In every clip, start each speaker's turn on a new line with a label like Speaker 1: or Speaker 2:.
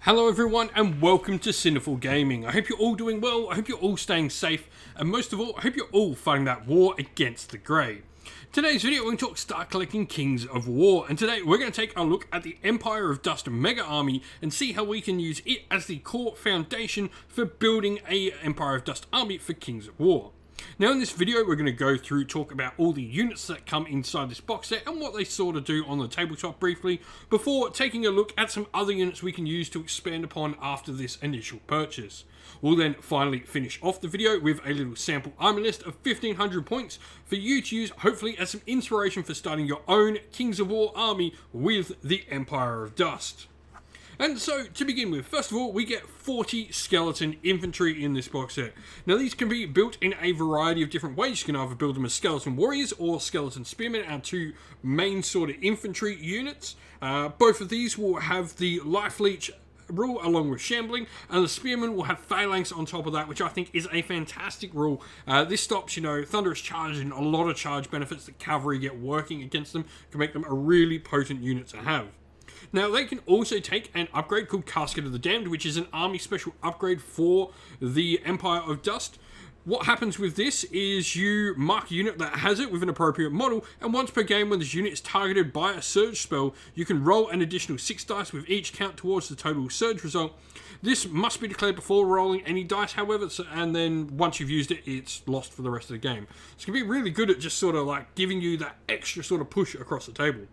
Speaker 1: Hello everyone and welcome to Cineful Gaming. I hope you're all doing well, I hope you're all staying safe, and most of all, I hope you're all fighting that war against the Grey. Today's video we're going to talk Start Collecting Kings of War, and today we're going to take a look at the Empire of Dust Mega Army and see how we can use it as the core foundation for building a Empire of Dust army for Kings of War. Now in this video we're going to go through, talk about all the units that come inside this box set and what they sort of do on the tabletop briefly, before taking a look at some other units we can use to expand upon after this initial purchase. We'll then finally finish off the video with a little sample army list of 1500 points for you to use, hopefully as some inspiration for starting your own Kings of War army with the Empire of Dust. And so, to begin with, first of all, we get 40 skeleton infantry in this box set. Now, these can be built in a variety of different ways. You can either build them as skeleton warriors or skeleton spearmen, our two main sort of infantry units. Both of these will have the life leech rule along with shambling, and the spearmen will have phalanx on top of that, which I think is a fantastic rule. This stops, thunderous charge and a lot of charge benefits that cavalry get working against them, can make them a really potent unit to have. Now, they can also take an upgrade called Casket of the Damned, which is an army special upgrade for the Empire of Dust. What happens with this is you mark a unit that has it with an appropriate model, and once per game when this unit is targeted by a surge spell, you can roll an additional 6 dice with each count towards the total surge result. This must be declared before rolling any dice, however, and then once you've used it, it's lost for the rest of the game. It's going to be really good at just sort of like giving you that extra sort of push across the table.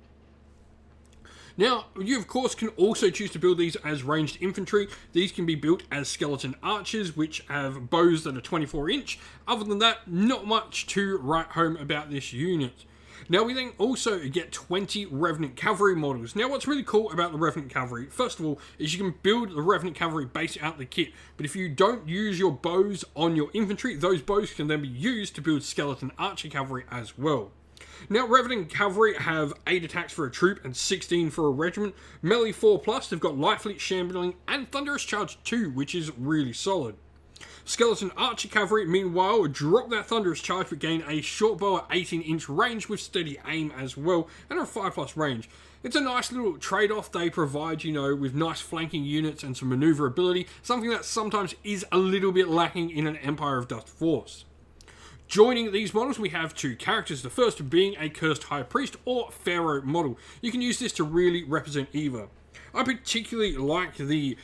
Speaker 1: Now, you of course can also choose to build these as ranged infantry. These can be built as skeleton archers, which have bows that are 24 inch. Other than that, not much to write home about this unit. Now, we then also get 20 Revenant Cavalry models. Now, what's really cool about the Revenant Cavalry, first of all, is you can build the Revenant Cavalry based out the kit. But if you don't use your bows on your infantry, those bows can then be used to build Skeleton Archer Cavalry as well. Now, Revenant Cavalry have 8 attacks for a troop and 16 for a regiment. Melee 4+, they've got Life Leech, Shambling, and Thunderous Charge 2, which is really solid. Skeleton Archer Cavalry, meanwhile, drop that Thunderous Charge but gain a short bow at 18-inch range with steady aim as well, and a 5+ range. It's a nice little trade-off they provide, with nice flanking units and some maneuverability, something that sometimes is a little bit lacking in an Empire of Dust force. Joining these models, we have 2 characters, the first being a Cursed High Priest or Pharaoh model. You can use this to really represent either. I particularly like the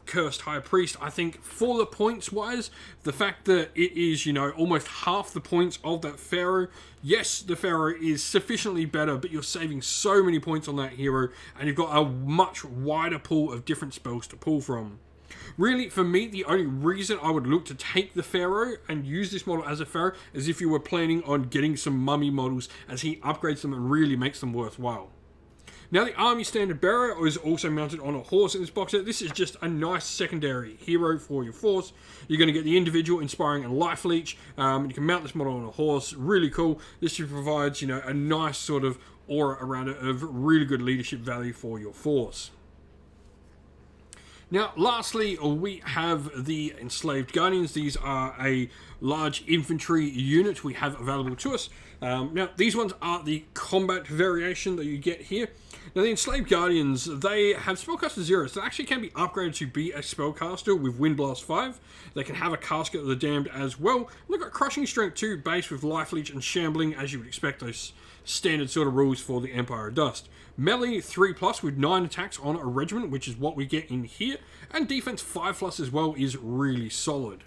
Speaker 1: Cursed High Priest. I think for the points wise, the fact that it is, almost half the points of that Pharaoh. Yes, the Pharaoh is sufficiently better, but you're saving so many points on that hero, and you've got a much wider pool of different spells to pull from. Really, for me, the only reason I would look to take the Pharaoh and use this model as a Pharaoh is if you were planning on getting some mummy models, as he upgrades them and really makes them worthwhile. Now, the Army Standard Bearer is also mounted on a horse in this box set. This is just a nice secondary hero for your force. You're going to get the individual, inspiring, and life leech. You can mount this model on a horse. Really cool. This provides, a nice sort of aura around it of really good leadership value for your force. Now, lastly, we have the Enslaved Guardians. These are a large infantry unit we have available to us. Now, these ones are the combat variation that you get here. Now, the Enslaved Guardians, they have Spellcaster 0, so they actually can be upgraded to be a Spellcaster with Windblast 5. They can have a Casket of the Damned as well. They've got Crushing Strength 2 base with Life Leech and Shambling, as you would expect, those standard sort of rules for the Empire of Dust. Melee 3+ with 9 attacks on a regiment, which is what we get in here. And defense 5+ as well is really solid.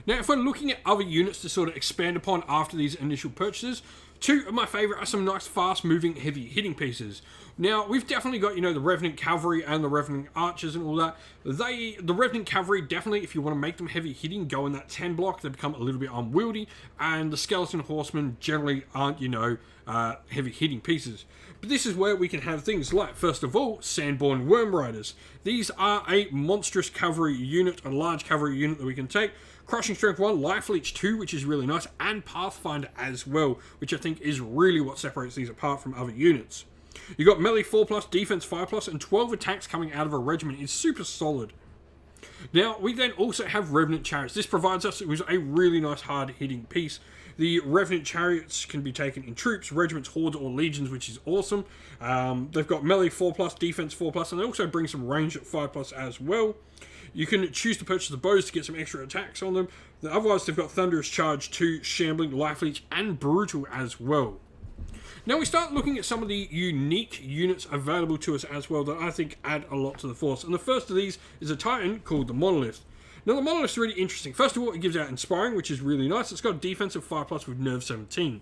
Speaker 1: Now, if we're looking at other units to sort of expand upon after these initial purchases, 2 of my favourite are some nice fast-moving, heavy-hitting pieces. Now, we've definitely got, the Revenant Cavalry and the Revenant Archers and all that. The Revenant Cavalry, definitely, if you want to make them heavy-hitting, go in that 10 block. They become a little bit unwieldy. And the Skeleton Horsemen generally aren't, heavy-hitting pieces. But this is where we can have things like, first of all, Sandborn Worm Riders. These are a monstrous cavalry unit, a large cavalry unit that we can take. Crushing Strength 1, Life Leech 2, which is really nice, and Pathfinder as well, which I think is really what separates these apart from other units. You've got Melee 4+, Defense 5+, and 12 attacks coming out of a regiment is super solid. Now, we then also have Revenant Chariots. This provides us with a really nice hard-hitting piece. The Revenant Chariots can be taken in troops, regiments, hordes, or legions, which is awesome. They've got melee 4+, defense 4+, and they also bring some range at 5+ as well. You can choose to purchase the bows to get some extra attacks on them. Otherwise, they've got Thunderous Charge 2, Shambling, Life Leech, and Brutal as well. Now we start looking at some of the unique units available to us as well that I think add a lot to the force. And the first of these is a Titan called the Monolith. Now the Monolith's really interesting. First of all, it gives out Inspiring, which is really nice. It's got a defense of 5+ with Nerve 17.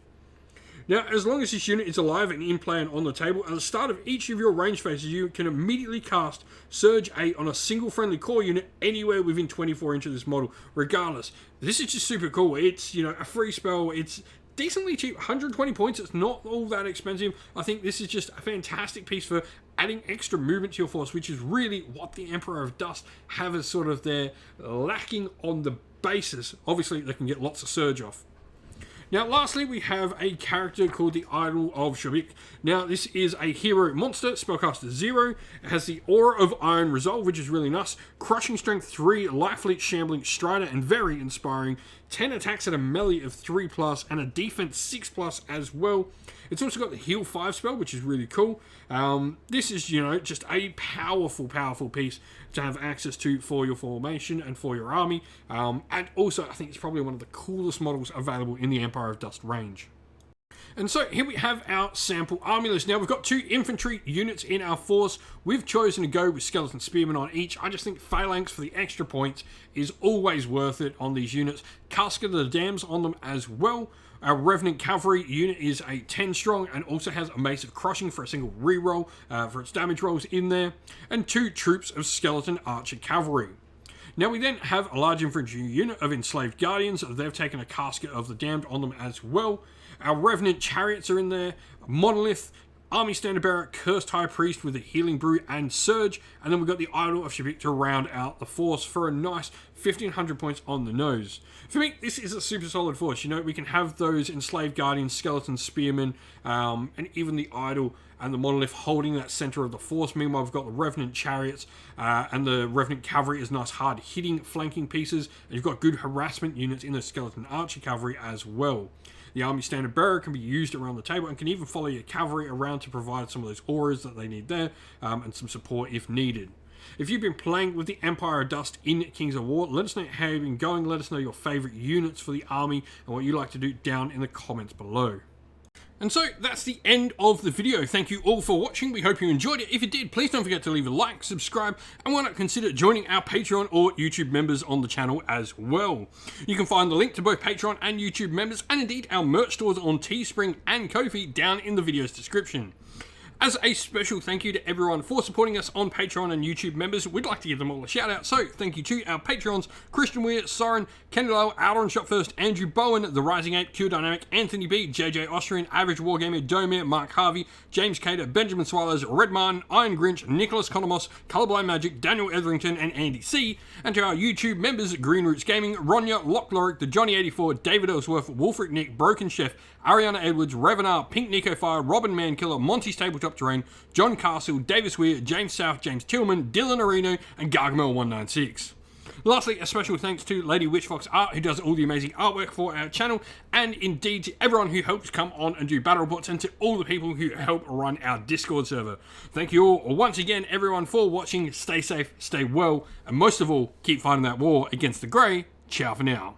Speaker 1: Now, as long as this unit is alive and in play and on the table, at the start of each of your range phases, you can immediately cast Surge 8 on a single friendly core unit anywhere within 24 inches of this model, regardless. This is just super cool. It's, you know, a free spell. It's decently cheap, 120 points. It's not all that expensive. I think this is just a fantastic piece for adding extra movement to your force, which is really what the Emperor of Dust have as sort of their lacking on the basis. Obviously, they can get lots of Surge off. Now, lastly, we have a character called the Idol of Shavik. Now, this is a hero monster, spellcaster 0. It has the Aura of Iron Resolve, which is really nice. Crushing Strength 3, Life Leech, Shambling, Strider, and very inspiring. 10 attacks at a melee of 3+, and a defense 6+ as well. It's also got the Heal 5 spell, which is really cool. This is, you know, just a powerful, powerful piece to have access to for your formation and for your army. And also, I think it's probably one of the coolest models available in the Empire of Dust range. And so here we have our sample army list. Now we've got 2 infantry units in our force. We've chosen to go with Skeleton Spearmen on each. I just think Phalanx for the extra points is always worth it on these units. Casket of the Dams on them as well. Our Revenant Cavalry unit is a 10 strong and also has a Mace of Crushing for a single reroll for its damage rolls in there. And 2 troops of Skeleton Archer Cavalry. Now we then have a large infantry unit of Enslaved Guardians. They've taken a Casket of the Damned on them as well. Our Revenant Chariots are in there. Monolith, Army Standard Bearer, Cursed High Priest with a Healing Brew and Surge. And then we've got the Idol of Shavik to round out the force for a nice 1,500 points on the nose. For me, this is a super solid force. You know, we can have those Enslaved Guardians, Skeleton Spearmen, and even the Idol and the Monolith holding that center of the force. Meanwhile, we've got the Revenant Chariots and the Revenant Cavalry as nice hard-hitting flanking pieces. And you've got good harassment units in the Skeleton Archer Cavalry as well. The Army Standard Bearer can be used around the table and can even follow your cavalry around to provide some of those auras that they need there and some support if needed. If you've been playing with the Empire of Dust in Kings of War, let us know how you've been going. Let us know your favourite units for the army and what you like to do down in the comments below. And so that's the end of the video. Thank you all for watching. We hope you enjoyed it. If you did, please don't forget to leave a like, subscribe, and why not consider joining our Patreon or YouTube members on the channel as well. You can find the link to both Patreon and YouTube members, and indeed our merch stores on Teespring and Ko-fi down in the video's description. As a special thank you to everyone for supporting us on Patreon and YouTube members, we'd like to give them all a shout out. So thank you to our Patreons, Christian Weir, Soren, Kenny Lowe, Outer Shot First, Andrew Bowen, The Rising Ape, Q Dynamic, Anthony B, JJ Austrian, Average Wargamer, Domir, Mark Harvey, James Cater, Benjamin Swallows, Red Martin, Iron Grinch, Nicholas Conomos, Colorblind Magic, Daniel Etherington, and Andy C. And to our YouTube members, Green Roots Gaming, Ronya, Lock Lorick, The Johnny84, David Ellsworth, Wolfric Nick, Broken Chef, Ariana Edwards, Revenar, Pink Nico Fire, Robin Mankiller, Monty's Tabletop Terrain, John Castle, Davis Weir, James South, James Tillman, Dylan Areno, and Gargamel196. Lastly, a special thanks to Lady Witchfox Art, who does all the amazing artwork for our channel, and indeed to everyone who helps come on and do battle reports, and to all the people who help run our Discord server. Thank you all once again, everyone, for watching. Stay safe, stay well, and most of all, keep fighting that war against the Grey. Ciao for now.